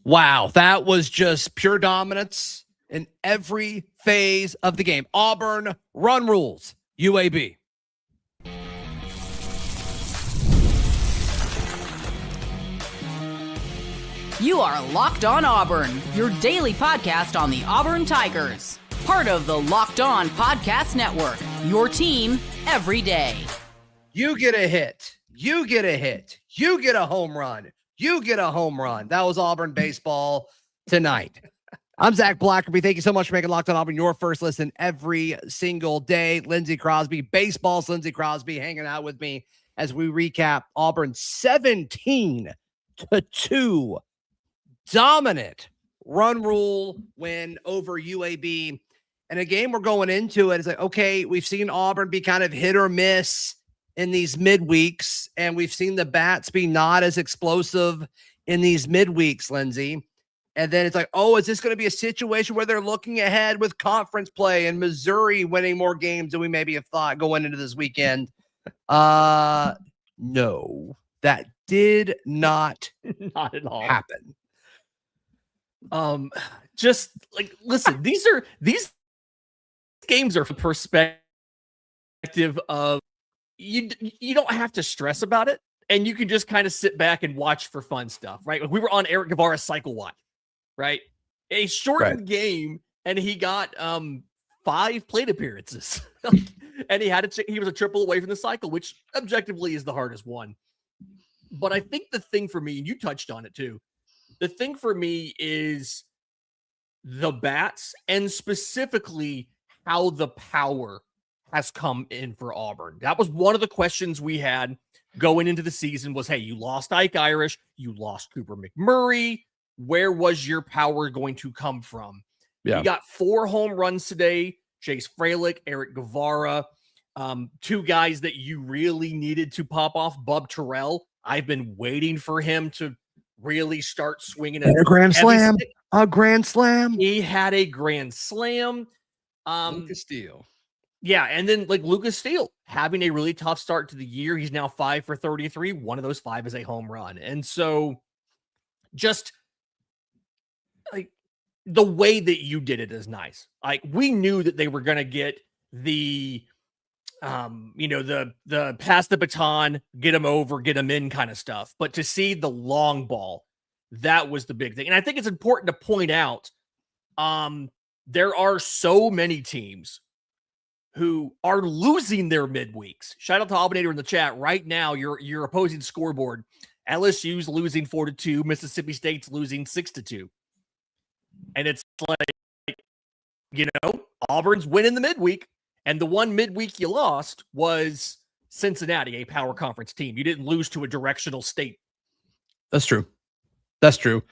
Wow, that was just pure dominance in every phase of the game. Auburn, run rules, UAB. You are Locked On Auburn, your daily podcast on the Auburn Tigers. Part of the Locked On Podcast Network, your team every day. You get a hit. You get a hit. You get a home run. You get a home run. That was Auburn baseball tonight. I'm Zach Blackerby. Thank you so much for making Locked On Auburn your first listen every single day. Lindsay Crosby, baseball's Lindsay Crosby, hanging out with me as we recap Auburn's 17-2 dominant run rule win over UAB. And a game we're going into it is like, okay, we've seen Auburn be kind of hit or miss in these midweeks, and we've seen the bats be not as explosive in these midweeks, Lindsay. And then it's like, oh, is this going to be a situation where they're looking ahead with conference play and Missouri winning more games than we maybe have thought going into this weekend? No, that did not not at all happen. Just like, listen, these games are from perspective of you don't have to stress about it, and you can just kind of sit back and watch for fun stuff, right? Like we were on Eric Guevara's cycle watch, right? A shortened game, and he got 5 plate appearances, and he was a triple away from the cycle, which objectively is the hardest one. But I think the thing for me, and you touched on it too, the thing for me is the bats, and specifically how the power has come in for Auburn. That was one of the questions we had going into the season was, hey, you lost Ike Irish, you lost Cooper McMurray. Where was your power going to come from? Yeah. You got 4 home runs today, Chase Fralick, Eric Guevara, 2 guys that you really needed to pop off. Bub Terrell, I've been waiting for him to really start swinging. A grand slam. A grand slam. He had a grand slam. Lucas Steele. Yeah, and then like Lucas Steele having a really tough start to the year. He's now 5 for 33. One of those 5 is a home run. And so just like the way that you did it is nice. Like we knew that they were going to get the the pass the baton, get them over, get them in kind of stuff. But to see the long ball, that was the big thing. And I think it's important to point out there are so many teams who are losing their midweeks. Shout out to Albinator in the chat right now. Your opposing scoreboard. LSU's losing 4-2. Mississippi State's losing 6-2. And it's like, Auburn's winning the midweek. And the one midweek you lost was Cincinnati, a power conference team. You didn't lose to a directional state. That's true. That's true.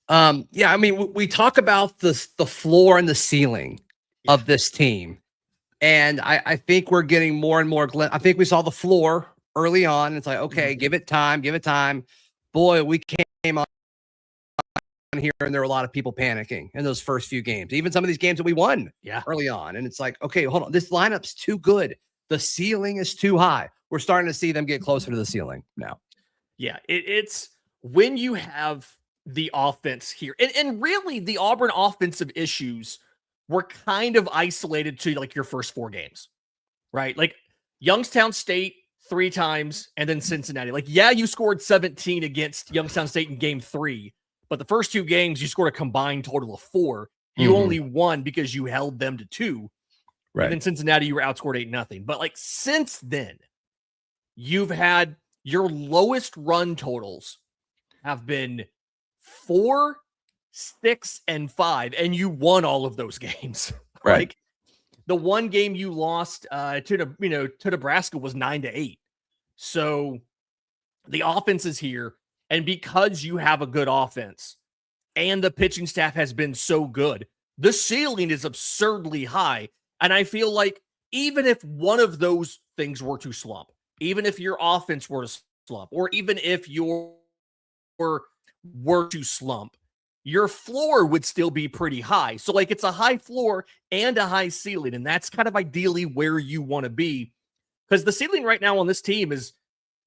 Yeah, I mean, we talk about the floor and the ceiling of this team. And I think we're getting more and more. I think we saw the floor early on. It's like, okay, give it time. Boy, we came on here and there were a lot of people panicking in those first few games. Even some of these games that we won early on. And it's like, okay, hold on. This lineup's too good. The ceiling is too high. We're starting to see them get closer to the ceiling now. Yeah, it's when you have the offense here. And really, the Auburn offensive issues were kind of isolated to like your first 4 games, right? Like Youngstown State 3 times and then Cincinnati. Like, yeah, you scored 17 against Youngstown State in game 3, but the first 2 games you scored a combined total of 4. You only won because you held them to 2. Right. And then Cincinnati, you were outscored 8-0. But like since then, you've had your lowest run totals have been 4, 6, and 5, and you won all of those games. Right. Like the one game you lost to Nebraska was 9-8. So the offense is here, and because you have a good offense and the pitching staff has been so good, the ceiling is absurdly high. And I feel like even if one of those things were to slump, even if your offense were to slump, or even if your were to slump, your floor would still be pretty high. So like it's a high floor and a high ceiling. And that's kind of ideally where you want to be, because the ceiling right now on this team is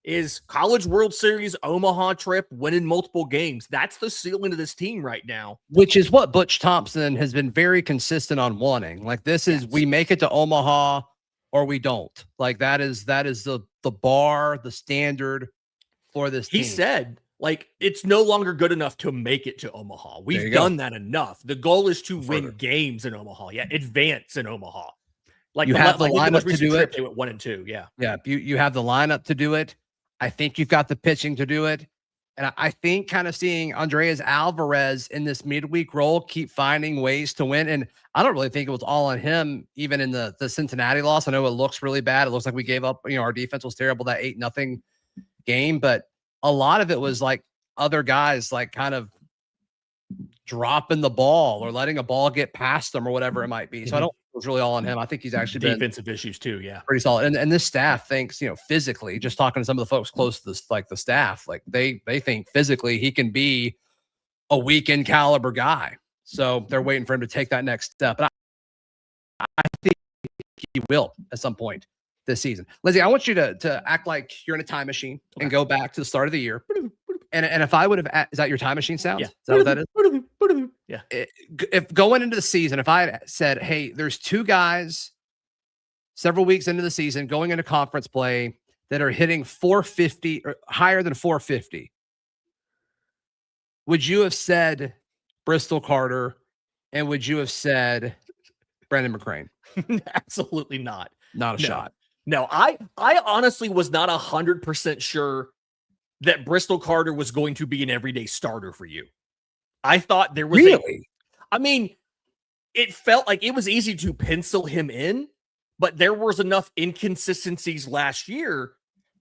is College World Series, Omaha trip, winning multiple games. That's the ceiling of this team right now. Which is what Butch Thompson has been very consistent on wanting. Like this is, we make it to Omaha or we don't. Like that is the bar, the standard for this team. He said, like, it's no longer good enough to make it to Omaha. We've done that enough. The goal is to win games in Omaha. Yeah, advance in Omaha. Like you have the lineup to do it. They went 1-2. Yeah. Yeah. You have the lineup to do it. I think you've got the pitching to do it. And I think kind of seeing Andreas Alvarez in this midweek role, keep finding ways to win. And I don't really think it was all on him, even in the Cincinnati loss. I know it looks really bad. It looks like we gave up, our defense was terrible, that 8-0 game, but a lot of it was like other guys, like kind of dropping the ball or letting a ball get past them or whatever it might be. So I don't think it was really all on him. I think he's actually defensive issues too. Yeah. Pretty solid. And this staff thinks, physically, just talking to some of the folks close to this, like the staff, like they think physically he can be a weekend caliber guy. So they're waiting for him to take that next step. And I think he will at some point this season. Lindsay, I want you to act like you're in a time machine and go back to the start of the year. And if I would have, is that your time machine sound? Yeah. Is that what that is? Yeah. If going into the season, if I had said, hey, there's two guys several weeks into the season going into conference play that are hitting 450 or higher than 450, would you have said Bristol Carter and would you have said Brandon McCrane? Absolutely not. Not a shot. No, I honestly was not 100% sure that Bristol Carter was going to be an everyday starter for you. I thought there was it felt like it was easy to pencil him in, but there was enough inconsistencies last year.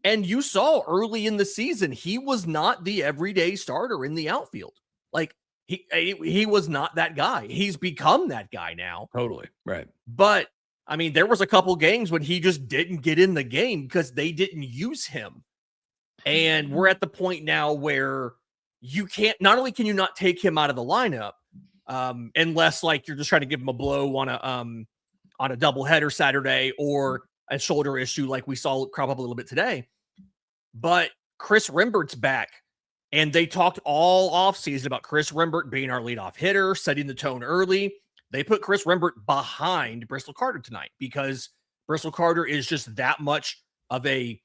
And you saw early in the season, he was not the everyday starter in the outfield. Like he was not that guy. He's become that guy now. Totally. Right. But there was a couple games when he just didn't get in the game because they didn't use him. And we're at the point now where you can't, not only can you not take him out of the lineup, unless like you're just trying to give him a blow on a doubleheader Saturday or a shoulder issue like we saw crop up a little bit today. But Chris Rembert's back. And they talked all offseason about Chris Rebert being our leadoff hitter, setting the tone early. They put Chris Rebert behind Bristol Carter tonight because Bristol Carter is just that much of a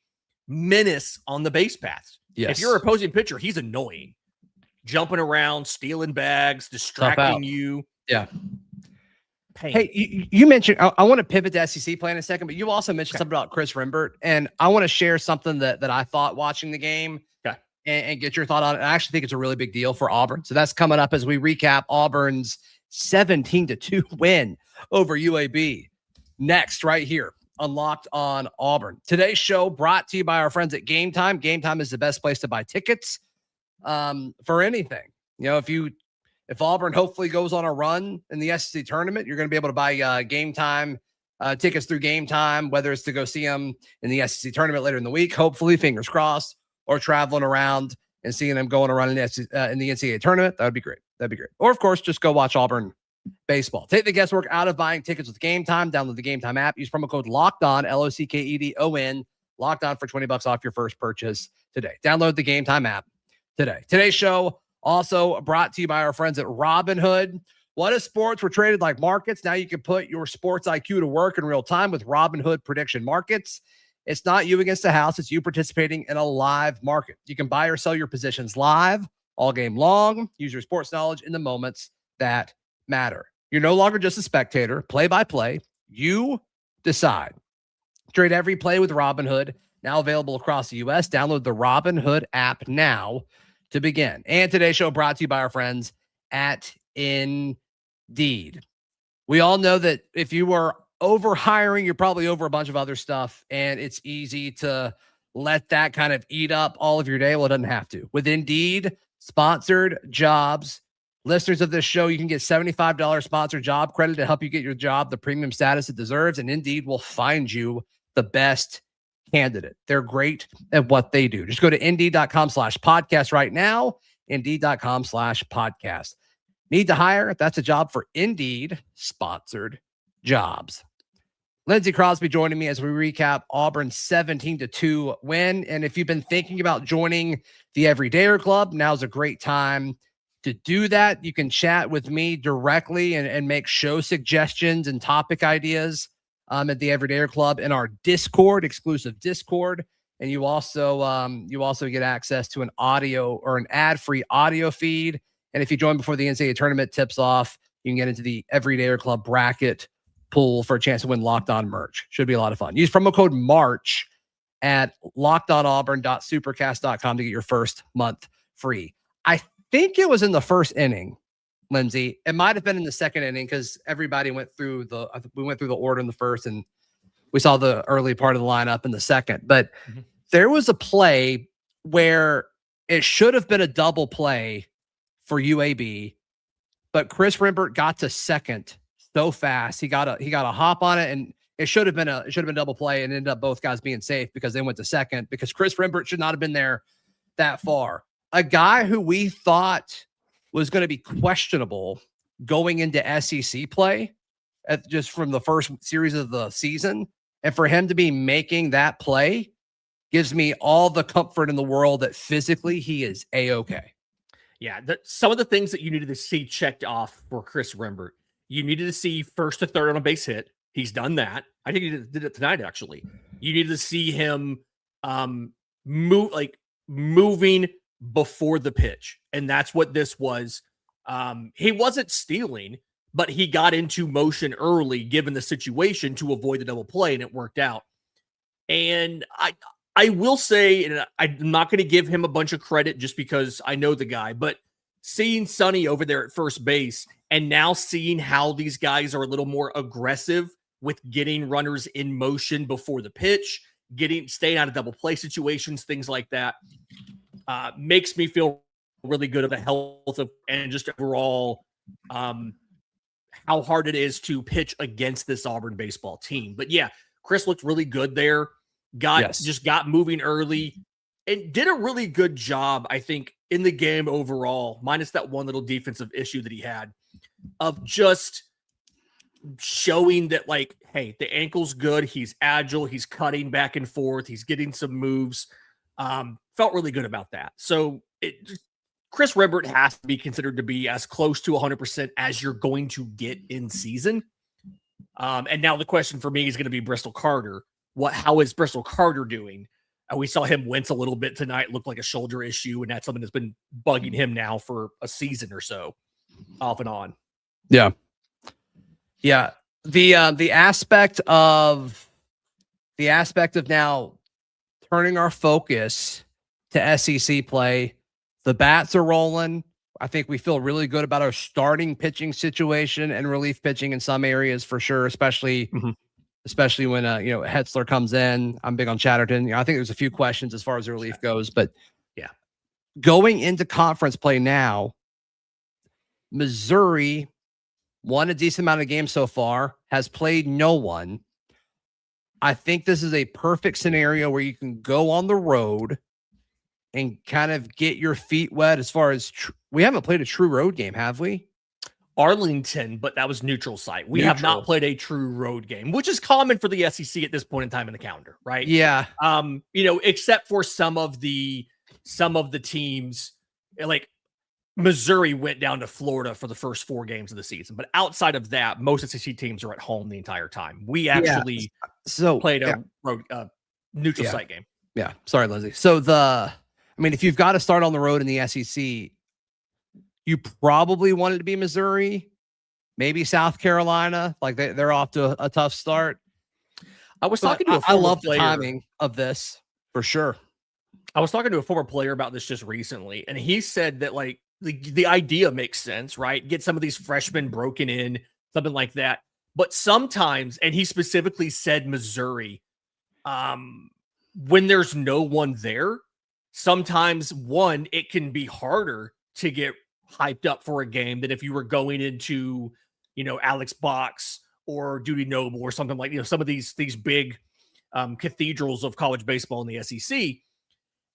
menace on the base paths. Yes. If you're an opposing pitcher, he's annoying. Jumping around, stealing bags, distracting you. Yeah. Pain. Hey, you mentioned, I want to pivot to SEC play in a second, but you also mentioned something about Chris Rebert, and I want to share something that I thought watching the game and get your thought on it. I actually think it's a really big deal for Auburn. So that's coming up as we recap Auburn's 17-2 win over UAB. Next, right here on Locked On Auburn. Today's show brought to you by our friends at Game Time. Game Time is the best place to buy tickets for anything. If Auburn hopefully goes on a run in the SEC tournament, you're going to be able to buy Game Time tickets through Game Time, whether it's to go see them in the SEC tournament later in the week, hopefully, fingers crossed, or traveling around and seeing them going around in the NCAA tournament. That would be great. That'd be great. Or, of course, just go watch Auburn baseball. Take the guesswork out of buying tickets with Game Time. Download the Game Time app. Use promo code LOCKEDON, LOCKEDON, locked on for $20 off your first purchase today. Download the Game Time app today. Today's show also brought to you by our friends at Robinhood. What if sports were traded like markets? Now you can put your sports IQ to work in real time with Robinhood prediction markets. It's not you against the house. It's you participating in a live market. You can buy or sell your positions live all game long. Use your sports knowledge in the moments that matter. You're no longer just a spectator. Play by play. You decide. Trade every play with Robinhood. Now available across the U.S. Download the Robinhood app now to begin. And today's show brought to you by our friends at Indeed. We all know that if you were over hiring, you're probably over a bunch of other stuff, and it's easy to let that kind of eat up all of your day. Well, it doesn't have to. With Indeed sponsored jobs, listeners of this show, you can get $75 sponsored job credit to help you get your job the premium status it deserves, and Indeed will find you the best candidate. They're great at what they do. Just go to Indeed.com/podcast right now. Indeed.com/podcast. Need to hire? That's a job for Indeed sponsored jobs. Lindsay Crosby joining me as we recap Auburn's 17-2 win. And if you've been thinking about joining the Everydayer Club, now's a great time to do that. You can chat with me directly and make show suggestions and topic ideas at the Everydayer Club in our Discord, exclusive Discord. And you also get access to an audio or an ad-free audio feed. And if you join before the NCAA tournament tips off, you can get into the Everydayer Club bracket pool for a chance to win Locked On merch. Should be a lot of fun. Use promo code MARCH at lockedonauburn.supercast.com to get your first month free. I think it was in the first inning, Lindsay. It might have been in the second inning because everybody went through we went through the order in the first and we saw the early part of the lineup in the second. But there was a play where it should have been a double play for UAB, but Chris Rebert got to second so fast. He got a hop on it, and it should have been a double play, and ended up both guys being safe because they went to second because Chris Rebert should not have been there that far. A guy who we thought was going to be questionable going into SEC play just from the first series of the season, and for him to be making that play gives me all the comfort in the world that physically he is A-okay. Yeah, some of the things that you needed to see checked off for Chris Rebert. You needed to see first to third on a base hit. He's done that. I think he did it tonight, actually. You needed to see him moving before the pitch. And that's what this was. He wasn't stealing, but he got into motion early given the situation to avoid the double play, and it worked out. And I will say, and I'm not going to give him a bunch of credit just because I know the guy, but seeing Sonny over there at first base and now seeing how these guys are a little more aggressive with getting runners in motion before the pitch, staying out of double play situations, things like that, makes me feel really good of the health of and just overall how hard it is to pitch against this Auburn baseball team. But yeah, Chris looked really good there. Just got moving early and did a really good job, I think, in the game overall, minus that one little defensive issue that he had, of just showing that, like, hey, the ankle's good. He's agile. He's cutting back and forth. He's getting some moves. Felt really good about that. So Chris Rebert has to be considered to be as close to 100% as you're going to get in season. And now the question for me is going to be Bristol Carter. How is Bristol Carter doing? We saw him wince a little bit tonight, looked like a shoulder issue, and that's something that's been bugging him now for a season or so, off and on. Yeah. Yeah. The aspect of now turning our focus to SEC play, the bats are rolling. I think we feel really good about our starting pitching situation and relief pitching in some areas for sure, especially when Hetzler comes in. I'm big on Chatterton. I think there's a few questions as far as the relief goes, but yeah, going into conference play now, Missouri won a decent amount of games so far, has played no one. I think this is a perfect scenario where you can go on the road and kind of get your feet wet as far as we haven't played a true road game, have we? Arlington, but that was neutral site. We have not played a true road game, which is common for the SEC at this point in time in the calendar, right? Yeah. Except for some of the teams, like Missouri went down to Florida for the first 4 games of the season. But outside of that, most SEC teams are at home the entire time. We actually played a road neutral site game. Yeah. Sorry, Lindsay. So if you've got to start on the road in the SEC, you probably wanted to be Missouri, maybe South Carolina. Like they're off to a tough start. I was talking to a former I love player. The timing of this for sure. I was talking to a former player about this just recently, and he said that like the idea makes sense, right? Get some of these freshmen broken in, something like that. But sometimes, and he specifically said Missouri, when there's no one there, sometimes it can be harder to get hyped up for a game than if you were going into, Alex Box or Duty Noble or something like, some of these big cathedrals of college baseball in the SEC.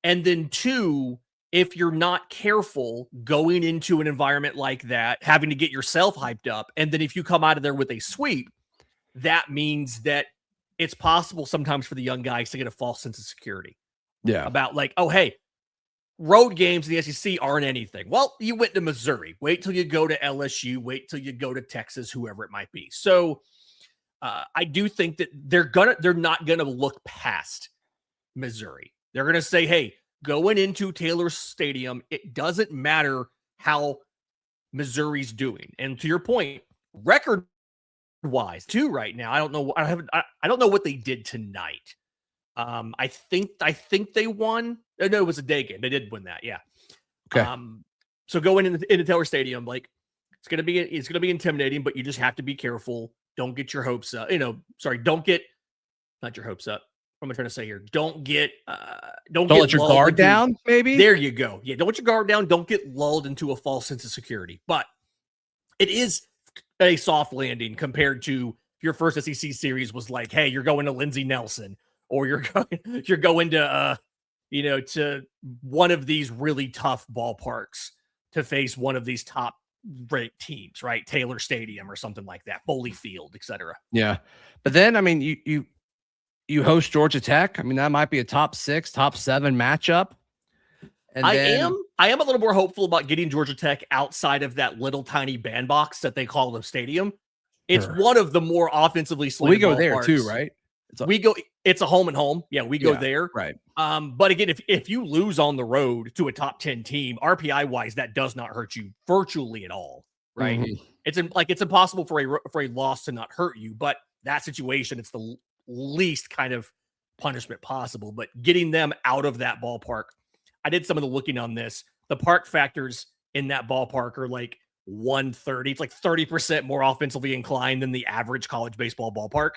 And then 2, if you're not careful going into an environment like that, having to get yourself hyped up, and then if you come out of there with a sweep, that means that it's possible sometimes for the young guys to get a false sense of security. Yeah. About like, oh, hey, road games in the SEC aren't anything. Well, you went to Missouri. Wait till you go to LSU. Wait till you go to Texas, whoever it might be. So I do think that they're not gonna look past Missouri. They're gonna say, hey, going into Taylor Stadium, it doesn't matter how Missouri's doing. And to your point, record wise too right now, I don't know. I don't know what they did tonight. I think they won. No, it was a day game. They did win that. Yeah. Okay. So going into Taylor Stadium, like it's gonna be intimidating, but you just have to be careful. Don't get your hopes up. Don't get not your hopes up. What am I trying to say here? Don't let your guard down. Maybe there you go. Yeah, don't let your guard down. Don't get lulled into a false sense of security. But it is a soft landing compared to your first SEC series was like, hey, you're going to Lindsay Nelson, or you're going to to one of these really tough ballparks to face one of these top ranked teams, right? Taylor Stadium or something like that, Foley Field, etc. Yeah, but then I mean, you host Georgia Tech. I mean, that might be a top 6, top 7 matchup. And I am a little more hopeful about getting Georgia Tech outside of that little tiny bandbox that they call the stadium. It's one of the more offensively slanted. We go there too, right? It's a home and home. Yeah, we go there. Right. But again, if you lose on the road to a top 10 team, RPI wise, that does not hurt you virtually at all. Right. Mm-hmm. It's impossible for a loss to not hurt you, but that situation, it's the least kind of punishment possible. But getting them out of that ballpark, I did some of the looking on this. The park factors in that ballpark are like 130. It's like 30% more offensively inclined than the average college baseball ballpark.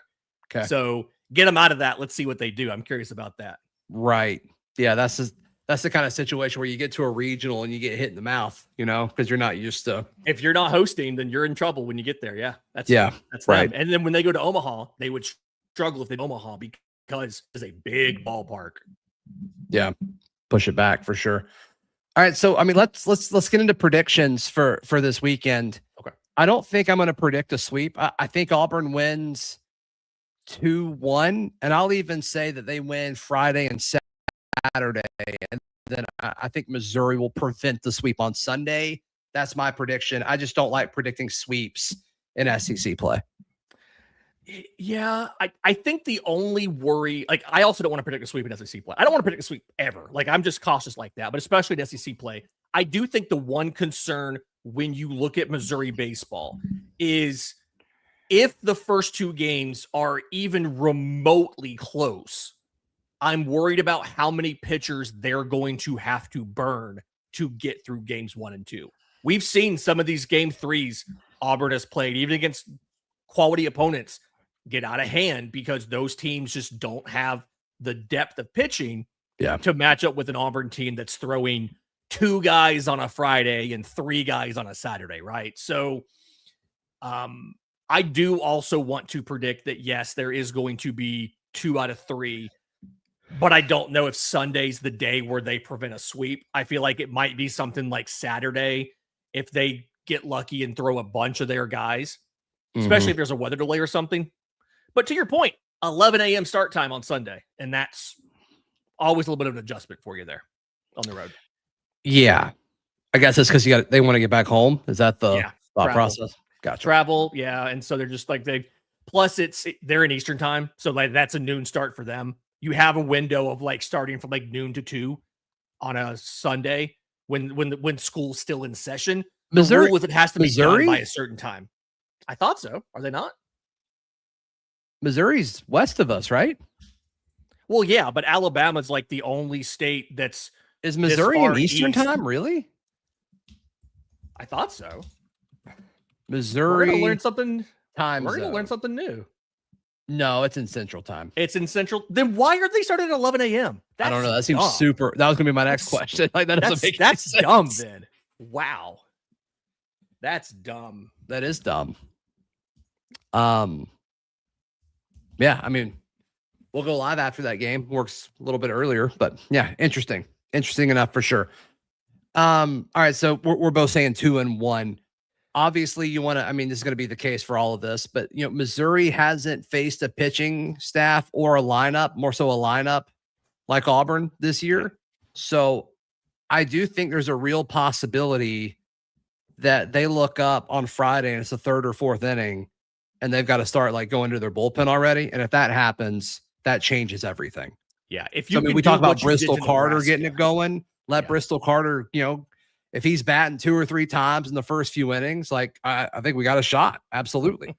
Okay. So get them out of that. Let's see what they do. I'm curious about that. Right. Yeah. That's the kind of situation where you get to a regional and you get hit in the mouth, because you're not used to. If you're not hosting, then you're in trouble when you get there. Yeah. That's right. Them. And then when they go to Omaha, they would struggle if they Omaha because it's a big ballpark. Yeah. Push it back for sure. All right. So, I mean, let's get into predictions for this weekend. Okay. I don't think I'm going to predict a sweep. I think Auburn wins 2-1, and I'll even say that they win Friday and Saturday. And then I think Missouri will prevent the sweep on Sunday. That's my prediction. I just don't like predicting sweeps in SEC play. Yeah, I think the only worry, like I also don't want to predict a sweep in SEC play. I don't want to predict a sweep ever. Like I'm just cautious like that, but especially in SEC play, I do think the one concern when you look at Missouri baseball is if the first 2 games are even remotely close, I'm worried about how many pitchers they're going to have to burn to get through games 1 and 2. We've seen some of these game 3s Auburn has played, even against quality opponents, get out of hand because those teams just don't have the depth of pitching to match up with an Auburn team that's throwing 2 guys on a Friday and 3 guys on a Saturday, right? So I do also want to predict that, yes, there is going to be 2 out of 3, but I don't know if Sunday's the day where they prevent a sweep. I feel like it might be something like Saturday if they get lucky and throw a bunch of their guys, especially if there's a weather delay or something. But to your point, 11 a.m. start time on Sunday, and that's always a little bit of an adjustment for you there on the road. Yeah. I guess it's because they want to get back home. Is that the thought process? Gotcha. Travel, yeah. And so they're just like they're in Eastern time, so like that's a noon start for them. You have a window of like starting from like noon to 2 on a Sunday when school's still in session. Missouri, the rule is it has to be done by a certain time. I thought so. Are they not? Missouri's west of us, right? Well, yeah, but Alabama's like the only state that's is Missouri in Eastern time, really? I thought so. Missouri. We're gonna learn something. We're gonna learn something new. No, it's in Central time. It's in Central. Then why are they starting at 11 a.m.? I don't know. That seems super. That was gonna be my next question. Like that doesn't make that's sense. Dumb. Then wow, that's dumb. That is dumb. Yeah, I mean, we'll go live after that game. Works a little bit earlier, but yeah, interesting enough for sure. All right, so we're both saying 2-1. obviously you want to, I mean, this is going to be the case for all of this, but Missouri hasn't faced a pitching staff or a lineup, more so a lineup like Auburn this year. So I do think there's a real possibility that they look up on Friday and it's the third or fourth inning and they've got to start like going to their bullpen already. And if that happens, that changes everything. Yeah. If So, you we talk about what you did Bristol to Carter Nebraska, getting it going. Let Bristol Carter, if he's batting 2 or 3 times in the first few innings, like I think we got a shot. Absolutely.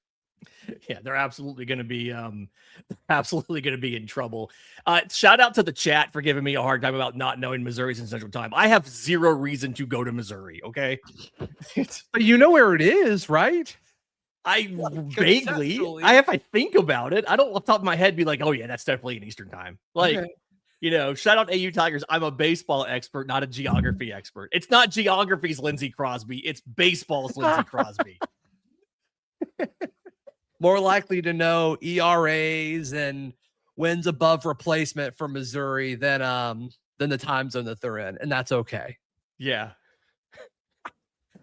Yeah, they're absolutely going to be in trouble. Shout out to the chat for giving me a hard time about not knowing Missouri's in Central Time. I have zero reason to go to Missouri. Okay, but you know where it is, right? Vaguely. If I think about it, I don't off the top of my head be like, oh yeah, that's definitely in Eastern Time. Like, shout out AU Tigers. I'm a baseball expert, not a geography expert. It's not geography's Lindsay Crosby. It's baseball's Lindsay Crosby. More likely to know ERAs and wins above replacement for Missouri than the time zone that they're in, and that's okay. Yeah.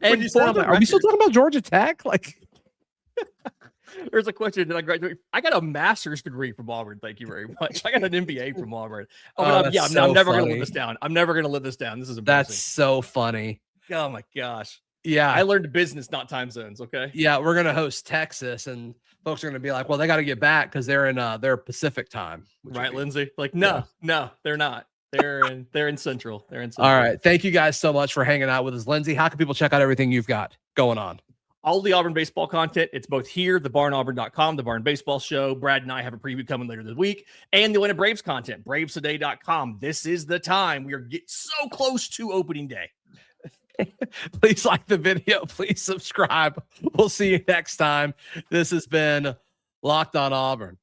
And are we still talking about Georgia Tech? Like, there's a question. Did I graduate? I got a master's degree from Auburn. Thank you very much. I got an MBA from Auburn. I'm never going to live this down. I'm never going to live this down. This is embarrassing. That's so funny. Oh my gosh. Yeah. I learned business, not time zones. Okay. Yeah. We're going to host Texas and folks are going to be like, well, they got to get back because they're in their Pacific time. Right, Lindsay? Like, no, they're not. They're in Central. They're in Central. All right. Thank you guys so much for hanging out with us. Lindsay, how can people check out everything you've got going on? All the Auburn baseball content. It's both here, thebarnauburn.com, the Barn Baseball Show. Brad and I have a preview coming later this week. And the Atlanta Braves content, bravestoday.com. This is the time. We are getting so close to opening day. Please like the video. Please subscribe. We'll see you next time. This has been Locked On Auburn.